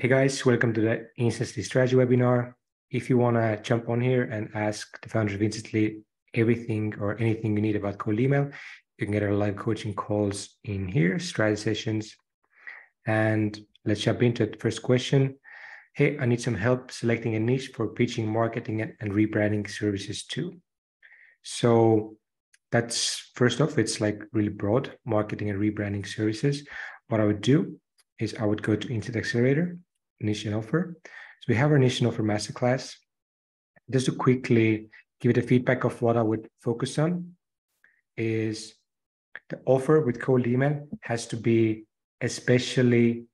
Hey guys, welcome to the Instantly Strategy webinar. If you want to jump on here and ask the founders of Instantly everything or anything you need about cold email, you can get our live coaching calls in here, strategy sessions. And let's jump into it. First question. Hey, I need some help selecting a niche for pitching, marketing, and rebranding services too. So that's first off, it's like really broad, marketing and rebranding services. What I would do is I would go to Instant Accelerator, niche and offer. So we have our niche and offer masterclass. Just to quickly give you the feedback of what I would focus on is the offer with cold email has to be especially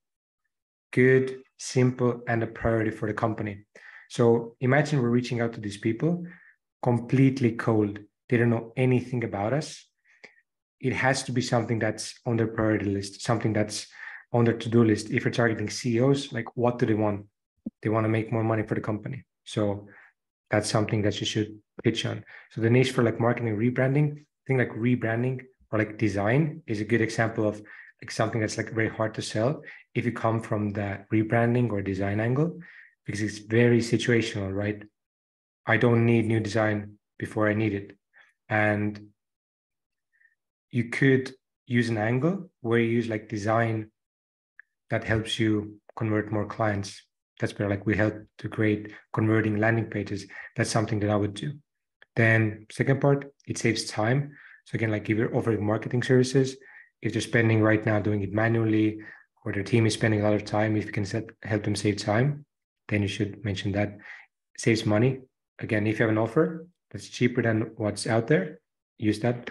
good, simple, and a priority for the company. So imagine we're reaching out to these people completely cold. They don't know anything about us. It has to be something that's on their priority list, something that's on their to-do list. If you're targeting CEOs, like what do they want? They want to make more money for the company. So that's something that you should pitch on. So the niche for like marketing and rebranding, I think like rebranding or like design is a good example of like something that's like very hard to sell if you come from the rebranding or design angle, because it's very situational, right? I don't need new design before I need it. And you could use an angle where you use like design that helps you convert more clients. That's where like we help to create converting landing pages. That's something that I would do. Then second part, it saves time. So again, like if you're offering marketing services, if they're spending right now doing it manually, or their team is spending a lot of time, if you can help them save time, then you should mention that. It saves money. Again, if you have an offer that's cheaper than what's out there, use that.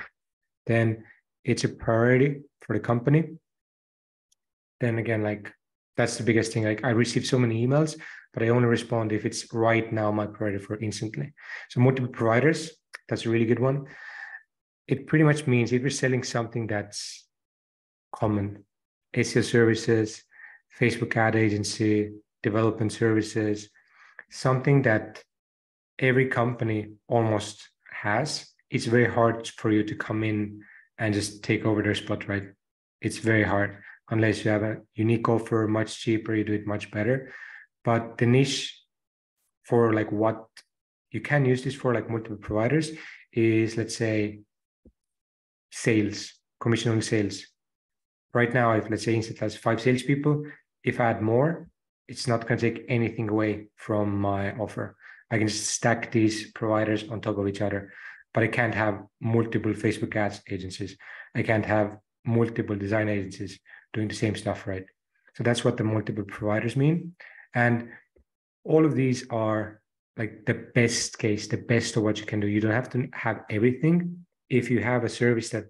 Then it's a priority for the company. Then again, like that's the biggest thing. Like I receive so many emails, but I only respond if it's right now my priority for Instantly. So multiple providers, that's a really good one. It pretty much means if you're selling something that's common, SEO services, Facebook ad agency, development services, something that every company almost has, it's very hard for you to come in and just take over their spot, right? It's very hard unless you have a unique offer, much cheaper, you do it much better. But the niche for like what you can use this for, like multiple providers, is let's say sales, commission on sales. Right now, if let's say Instant has 5 salespeople, if I add more, it's not going to take anything away from my offer. I can just stack these providers on top of each other, but I can't have multiple Facebook ads agencies. I can't have multiple design agencies doing the same stuff, right? So that's what the multiple providers mean. And all of these are like the best case, the best of what you can do. You don't have to have everything. If you have a service that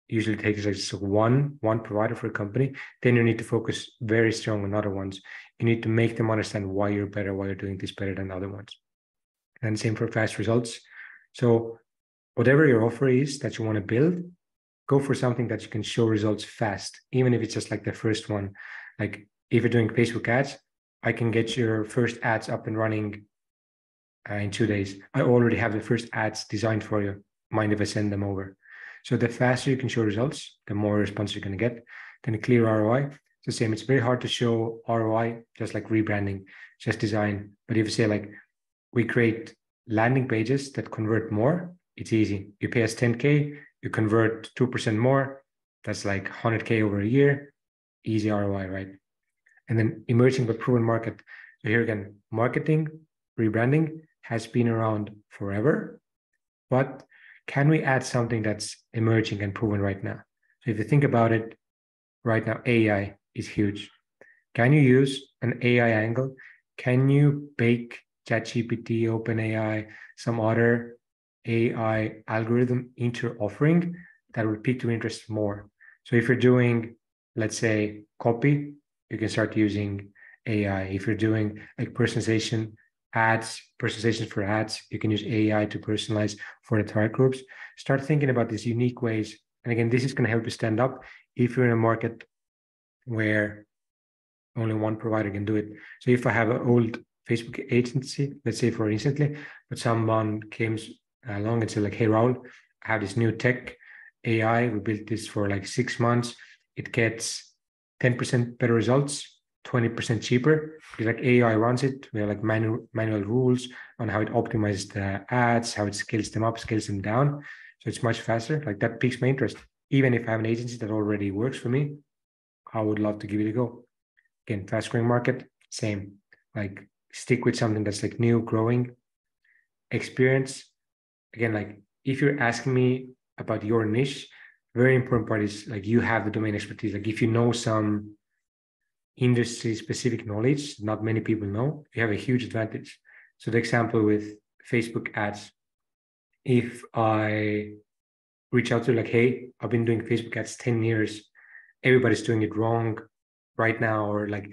usually takes like just one provider for a company, then you need to focus very strong on other ones. You need to make them understand why you're better, why you're doing this better than other ones. And same for fast results. So whatever your offer is that you want to build, go for something that you can show results fast, even if it's just like the first one. Like if you're doing Facebook ads, I can get your first ads up and running in 2 days. I already have the first ads designed for you. Mind if I send them over? So the faster you can show results, the more response you're going to get. Then a clear ROI. It's the same. It's very hard to show ROI, just like rebranding, just design. But if you say like, we create landing pages that convert more, it's easy. You pay us 10K, you convert 2% more. That's like 100K over a year. Easy ROI, right? And then emerging but proven market. So here again, marketing, rebranding has been around forever, but can we add something that's emerging and proven right now? So if you think about it, right now, AI is huge. Can you use an AI angle? Can you bake ChatGPT, OpenAI, some other AI algorithm into your offering that will pique your interest more? So if you're doing, let's say, copy, you can start using AI. If you're doing like personalization, personalization for ads, you can use AI to personalize for the target groups. Start thinking about these unique ways. And again, this is going to help you stand up if you're in a market where only one provider can do it. So if I have an old Facebook agency, let's say for Instantly, but someone came along and said like, hey, Raul, I have this new tech AI. We built this for like 6 months. It gets 10% better results, 20% cheaper because like AI runs it. We have like manual rules on how it optimizes the ads, how it scales them up, scales them down. So it's much faster. Like that piques my interest. Even if I have an agency that already works for me, I would love to give it a go. Again, fast growing market, same. Like stick with something that's like new, growing, experience. Again, like if you're asking me about your niche, very important part is like you have the domain expertise. Like if you know some industry specific knowledge not many people know, you have a huge advantage. So the example with Facebook ads, if I reach out to like, hey, I've been doing Facebook ads 10 years, everybody's doing it wrong right now, or like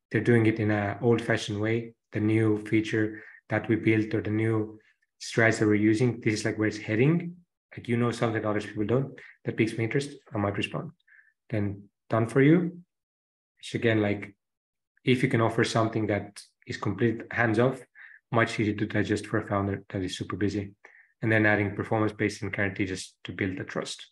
they're doing it in an old fashioned way. The new feature that we built or the new strategy that we're using, this is like where it's heading. Like, you know, something that other people don't, that piques my interest, I might respond. Then done for you. So again, like if you can offer something that is complete hands off, much easier to digest for a founder that is super busy. And then adding performance-based and guarantee just to build the trust.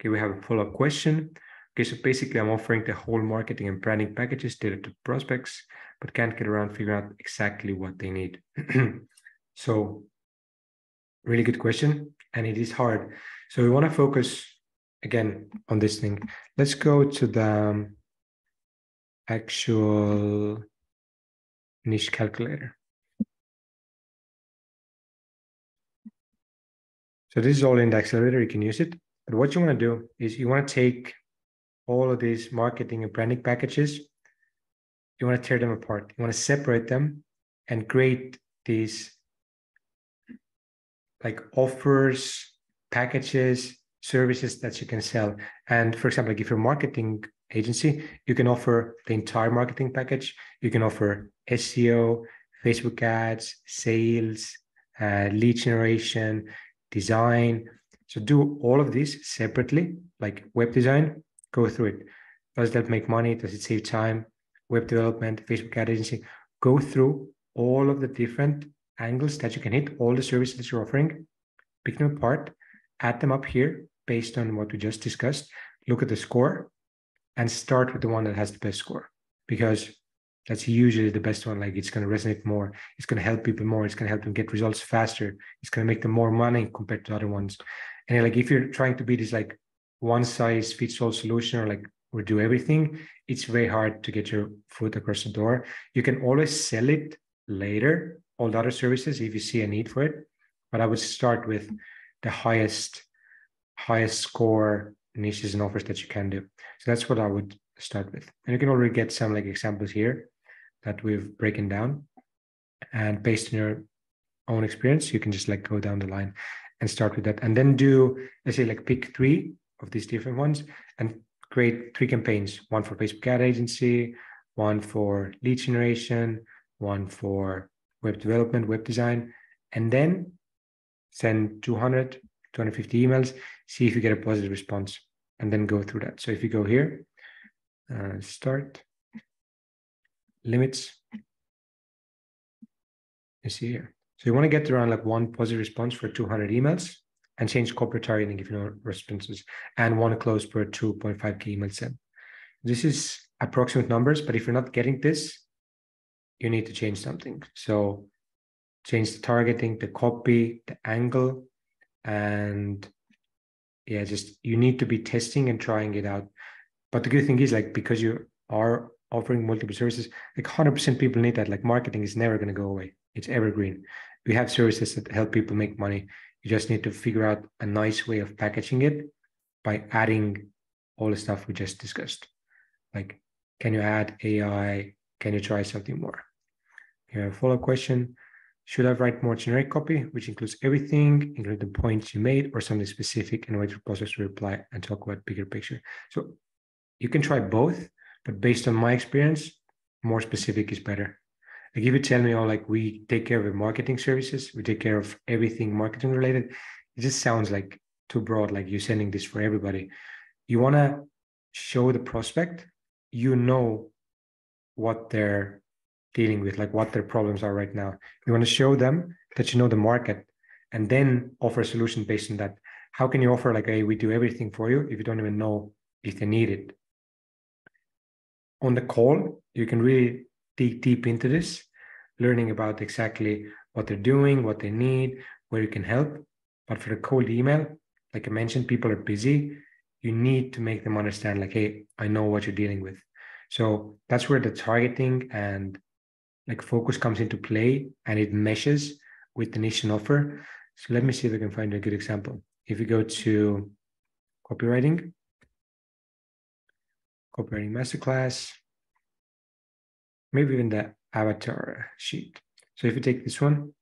Okay, we have a follow-up question. Okay, so basically I'm offering the whole marketing and branding packages tailored to prospects, but can't get around figuring out exactly what they need. So really good question, and it is hard. So we want to focus again on this thing. Let's go to the actual niche calculator. So this is all in the accelerator, you can use it. But what you want to do is you want to take all of these marketing and branding packages, you want to tear them apart. You want to separate them and create these like offers, packages, services that you can sell. And for example, like if you're a marketing agency, you can offer the entire marketing package. You can offer SEO, Facebook ads, sales, lead generation, design. So do all of these separately, like web design, go through it. Does that make money? Does it save time? Web development, Facebook ad agency, go through all of the different angles that you can hit, all the services that you're offering, pick them apart, add them up here based on what we just discussed, look at the score, and start with the one that has the best score, because that's usually the best one. Like it's going to resonate more, it's going to help people more, it's going to help them get results faster, it's going to make them more money compared to other ones. And like if you're trying to be this like one size fits all solution, or like we do everything, it's very hard to get your foot across the door. You can always sell it later, all the other services, if you see a need for it. But I would start with the highest score niches and offers that you can do. So that's what I would start with. And you can already get some like examples here that we've broken down. And based on your own experience, you can just like go down the line and start with that. And then do, let's say like pick 3 of these different ones and create 3 campaigns, one for Facebook ad agency, one for lead generation, one for web development, web design, and then send 200, 250 emails, see if you get a positive response, and then go through that. So if you go here, start, limits, you see here. So you want to get around like 1 positive response for 200 emails and change corporate targeting if you know responses, and 1 close per 2.5K email sent. This is approximate numbers, but if you're not getting this, you need to change something. So change the targeting, the copy, the angle, and yeah, just you need to be testing and trying it out. But the good thing is like, because you are offering multiple services, like 100% people need that. Like marketing is never going to go away. It's evergreen. We have services that help people make money. You just need to figure out a nice way of packaging it by adding all the stuff we just discussed. Like, can you add AI? Can you try something more? Here, follow-up question. Should I write more generic copy, which includes everything, including the points you made, or something specific, and wait for process to reply and talk about bigger picture? So you can try both, but based on my experience, more specific is better. Like if you tell me, oh, like we take care of the marketing services, we take care of everything marketing related, it just sounds like too broad, like you're sending this for everybody. You want to show the prospect, you know what they're dealing with, like what their problems are right now. You want to show them that you know the market, and then offer a solution based on that. How can you offer like, hey, we do everything for you if you don't even know if they need it? On the call, You can really dig deep into this, learning about exactly what they're doing, what they need, where you can help. But for the cold email, like I mentioned, people are busy. You need to make them understand, like, hey, I know what you're dealing with. So that's where the targeting and like focus comes into play, and it meshes with the niche and offer. So let me see if I can find a good example. If you go to copywriting masterclass, maybe even the avatar sheet. So if you take this one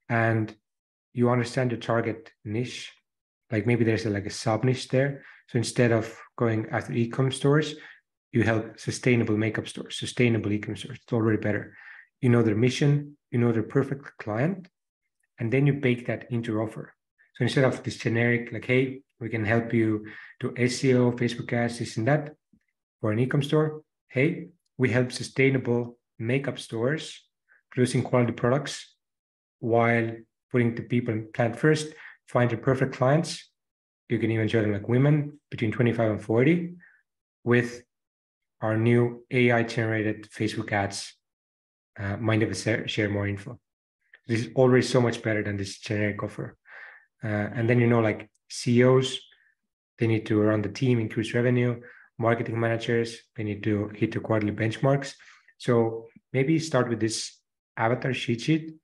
and you understand your target niche, like maybe there's like a sub niche there. So instead of going after e-com stores, you help sustainable makeup stores, sustainable e-com stores. It's already better. You know their mission, you know their perfect client, and then you bake that into your offer. So instead of this generic, like, hey, we can help you do SEO, Facebook ads, this and that for an e-com store. Hey, we help sustainable makeup stores producing quality products while putting the people and planet first, find your perfect clients. You can even show them like women between 25 and 40 with our new AI generated Facebook ads. Mind if I share more info? This is already so much better than this generic offer. And then, like CEOs, they need to run the team, increase revenue. Marketing managers, they need to hit the quarterly benchmarks. So maybe start with this avatar sheet,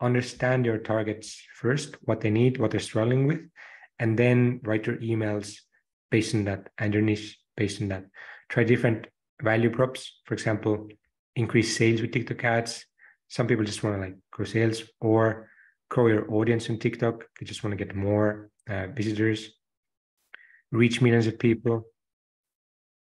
understand your targets first, what they need, what they're struggling with, and then write your emails based on that and your niche based on that. Try different value props. For example, increase sales with TikTok ads. Some people just want to like grow sales, or grow your audience on TikTok. They just want to get more visitors, reach millions of people.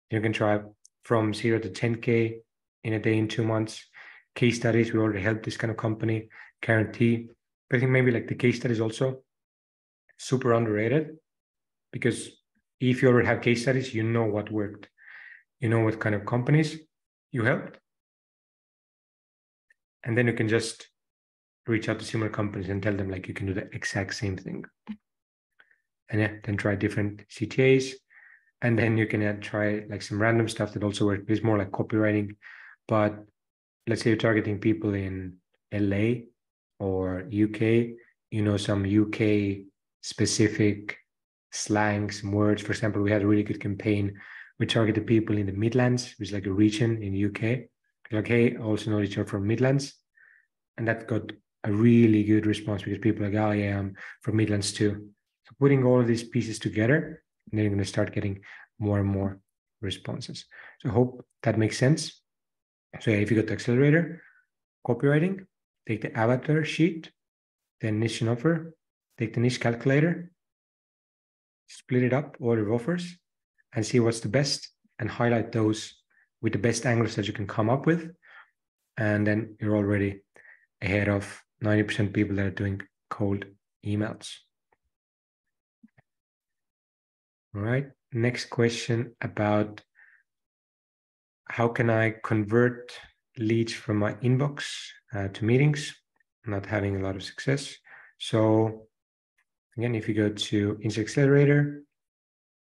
You can try from 0 to 10K in a day in 2 months. Case studies, we already helped this kind of company, guarantee. But I think maybe like the case studies also super underrated, because if you already have case studies, you know what worked. You know what kind of companies you helped. And then you can just reach out to similar companies and tell them like you can do the exact same thing. And yeah, then try different CTAs. And then you can try like some random stuff that also works. It's more like copywriting. But let's say you're targeting people in LA or UK, some UK specific slang, some words. For example, we had a really good campaign. We targeted people in the Midlands, which is like a region in the UK. Like, hey, I also know that you're from Midlands. And that got a really good response, because people are like, oh yeah, I'm from Midlands too. So putting all of these pieces together, and then you're going to start getting more and more responses. So I hope that makes sense. So yeah, if you go to Accelerator, copywriting, take the avatar sheet, then niche and offer, take the niche calculator, split it up, order of offers, and see what's the best, and highlight those with the best angles that you can come up with. And then you're already ahead of 90% people that are doing cold emails. All right, next question about how can I convert leads from my inbox to meetings? I'm not having a lot of success. So again, if you go to Instant Accelerator,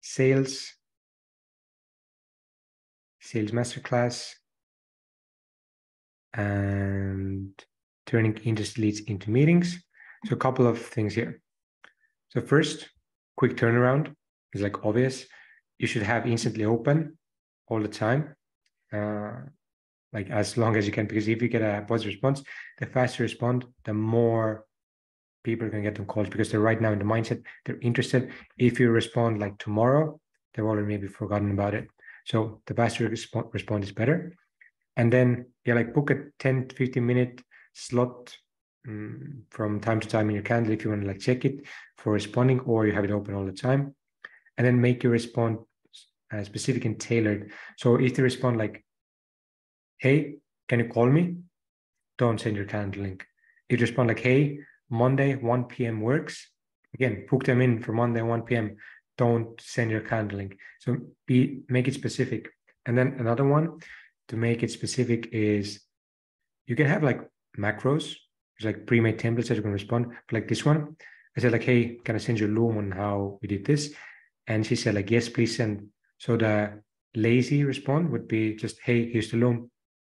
sales masterclass, and turning interest leads into meetings. So a couple of things here. So first, quick turnaround is like obvious. You should have instantly open all the time, like as long as you can, because if you get a positive response, the faster you respond, the more people are going to get them calls, because they're right now in the mindset, they're interested. If you respond like tomorrow, they've already maybe forgotten about it. So the faster you respond is better. And then like book a 10 to 15 minute slot from time to time in your calendar if you want to like check it for responding, or you have it open all the time. And then make your response specific and tailored. So if they respond like, hey, can you call me? Don't send your calendar link. If you respond like, hey, Monday 1 p.m. works, again, book them in for Monday 1 p.m. Don't send your calendar link. So make it specific. And then another one to make it specific is you can have like macros, it's like pre-made templates that you can respond. But like this one, I said like, hey, can I send you a Loom on how we did this? And she said like, yes, please send. So the lazy respond would be just, hey, here's the loan.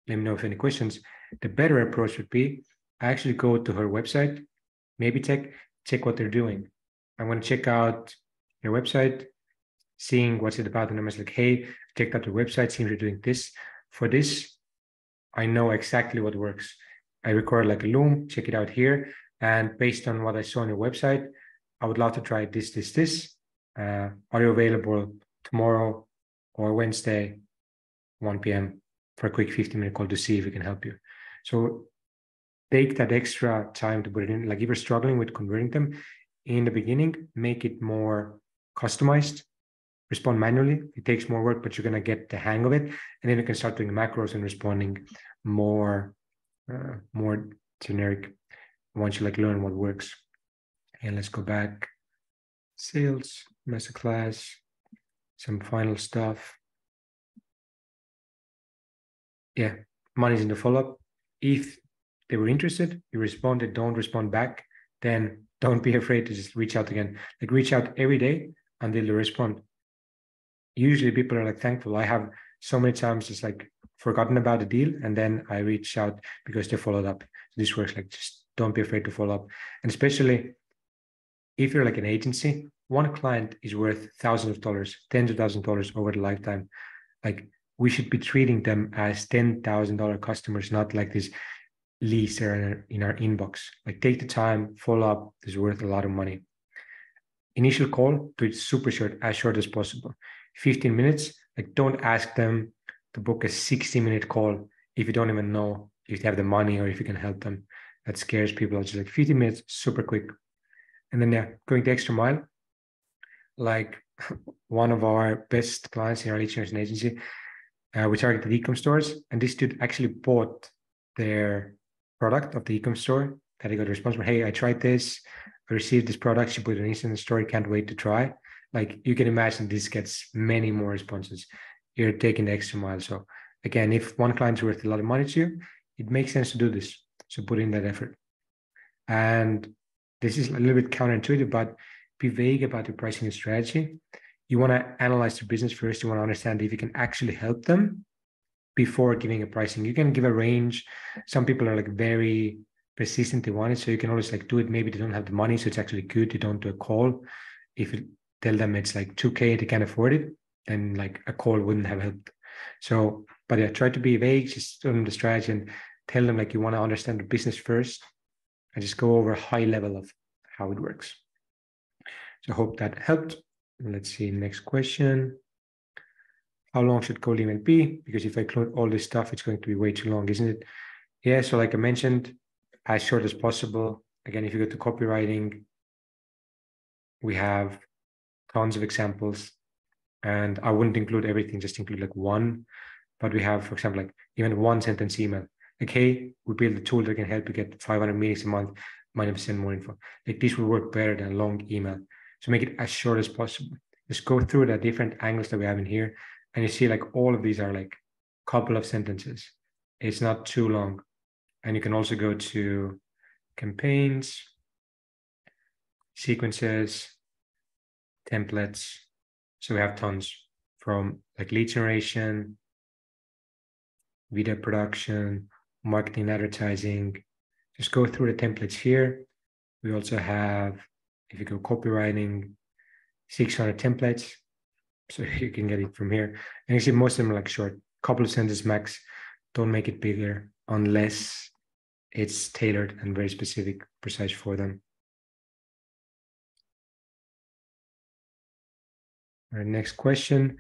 Let me know if any questions. The better approach would be actually go to her website, maybe check what they're doing. I'm going to check out your website, seeing what's it about. And I'm just like, hey, check out the website, seeing you're doing this. For this, I know exactly what works. I record like a Loom, check it out here. And based on what I saw on your website, I would love to try this. Are you available tomorrow or Wednesday, 1 p.m. for a quick 15-minute call to see if we can help you? So take that extra time to put it in. Like if you're struggling with converting them in the beginning, make it more customized, respond manually. It takes more work, but you're going to get the hang of it. And then you can start doing macros and responding more generic once you like learn what works. And let's go back. Sales, masterclass, some final stuff. Yeah, money's in the follow-up. If they were interested, you responded, don't respond back, then don't be afraid to just reach out again. Like reach out every day until they respond. Usually people are like thankful. I have so many times just like forgotten about the deal and then I reach out because they followed up. So this works. Like just don't be afraid to follow up. And especially if you're like an agency, one client is worth thousands of dollars, tens of thousands of dollars over the lifetime. Like we should be treating them as $10,000 customers, not like this leads are in our inbox. Like take the time, follow up. This is worth a lot of money. Initial call, do it super short, as short as possible. 15 minutes. Like don't ask them to book a 60-minute call if you don't even know if they have the money or if you can help them. That scares people. Just like 15 minutes, super quick. And then going the extra mile. Like one of our best clients in our lead generation agency, we targeted e-com stores, and this dude actually bought their product of the e-com store that he got a response from. Hey, I tried this, I received this product, she put an instant story, can't wait to try. Like you can imagine this gets many more responses. You're taking the extra mile. So again, if one client's worth a lot of money to you, it makes sense to do this. So put in that effort. And this is a little bit counterintuitive, but be vague about your pricing and strategy. You want to analyze the business first. You want to understand if you can actually help them before giving a pricing. You can give a range. Some people are like very persistent, they want it. So you can always like do it. Maybe they don't have the money, so it's actually good. You don't do a call. If you tell them it's like 2K, they can't afford it, then like a call wouldn't have helped. So, but yeah, try to be vague, just tell them the strategy and tell them like you want to understand the business first and just go over a high level of how it works. So I hope that helped. Let's see, next question. How long should cold email be? Because if I include all this stuff, it's going to be way too long, isn't it? Yeah, so like I mentioned, as short as possible. Again, if you go to copywriting, we have tons of examples. And I wouldn't include everything, just include like one. But we have, for example, like even one sentence email. Like, hey, we build a tool that can help you get 500 meetings a month, might send more info. Like this will work better than a long email. So make it as short as possible. Just go through the different angles that we have in here. And you see like all of these are like a couple of sentences. It's not too long. And you can also go to campaigns, sequences, templates. So we have tons from like lead generation, video production, marketing, advertising. Just go through the templates here. We also have, if you go copywriting, 600 templates. So you can get it from here. And you see most of them are like short, couple of sentences max. Don't make it bigger unless it's tailored and very specific, precise for them. All right, next question.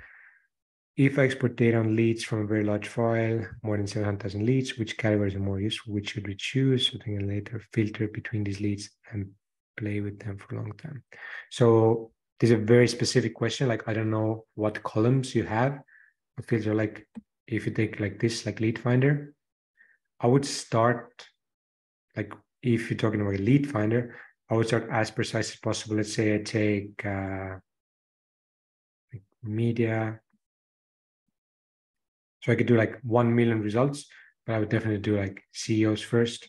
If I export data on leads from a very large file, more than 700,000 leads, which categories are more useful? Which should we choose? So then later filter between these leads and play with them for a long time. So this is a very specific question. Like, I don't know what columns you have. A filter, like if you take like this, like lead finder, I would start, like if you're talking about a lead finder, I would start as precise as possible. Let's say I take like media. So I could do like 1 million results, but I would definitely do like CEOs first.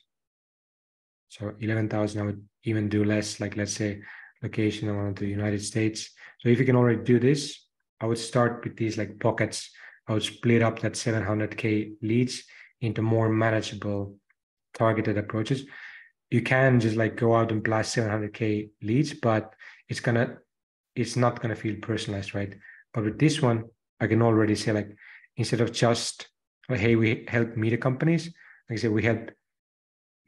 So 11,000, I would even do less, like let's say location around the United States. So if you can already do this, I would start with these like pockets I would split up that 700K leads into more manageable targeted approaches. You can just like go out and blast 700K leads, but it's not gonna feel personalized, right? But with this one, I can already say like, instead of just, hey, we help media companies, like I said, we help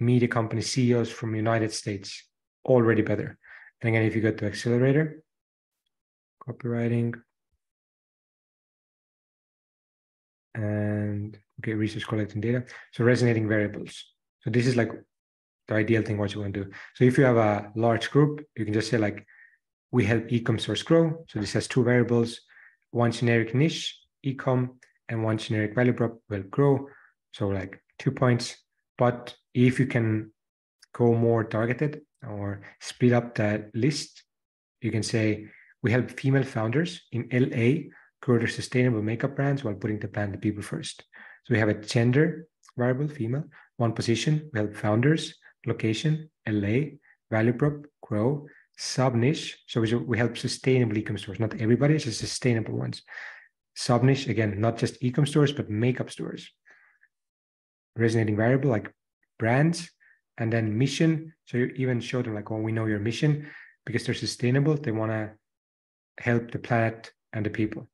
media company CEOs from United States, already better. And again, if you go to Accelerator, copywriting, and okay, research collecting data. So resonating variables. So this is like the ideal thing what you want to do. So if you have a large group, you can just say like, we help e-com stores grow. So this has two variables, one generic niche, e-com, and one generic value prop will grow. So like 2 points. But if you can go more targeted or split up that list, you can say, we help female founders in LA grow their sustainable makeup brands while putting the planet and people first. So we have a gender variable, female, one position, we help founders, location, LA, value prop, grow, sub niche. So we help sustainable e-com stores, not everybody, it's just sustainable ones. Sub niche, again, not just e-com stores, but makeup stores. Resonating variable like brands, and then mission. So you even show them like, well, we know your mission because they're sustainable. They want to help the planet and the people.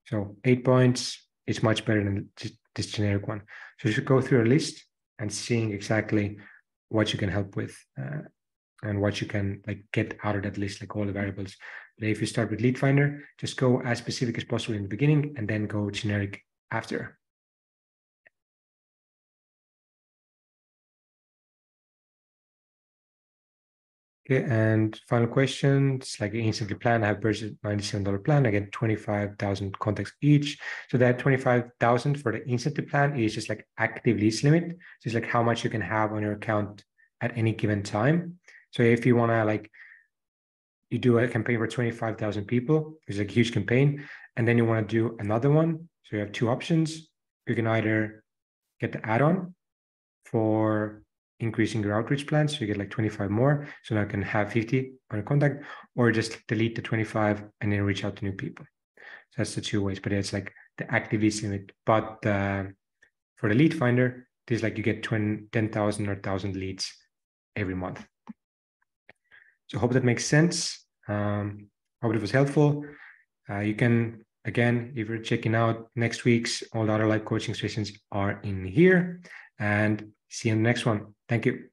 So 8 points is much better than this generic one. So you should go through a list and seeing exactly what you can help with and what you can like get out of that list, like all the variables. But if you start with Lead Finder, just go as specific as possible in the beginning and then go generic after. Okay, and final question, it's like instantly plan. I have purchased $97 plan. I get 25,000 contacts each. So that 25,000 for the instantly plan is just like active leads limit. So it's like how much you can have on your account at any given time. So if you want to like, you do a campaign for 25,000 people, it's like a huge campaign. And then you want to do another one. So you have two options. You can either get the add-on for increasing your outreach plans, so you get like 25 more, so now I can have 50 on a contact, or just delete the 25 and then reach out to new people. So that's the two ways, but it's like the active leads limit. But for the lead finder, this is like you get 10,000 or 1,000 leads every month. So I hope that makes sense. Hope it was helpful. You can, again, if you're checking out next week's, all the other live coaching sessions are in here, and see you in the next one. Thank you.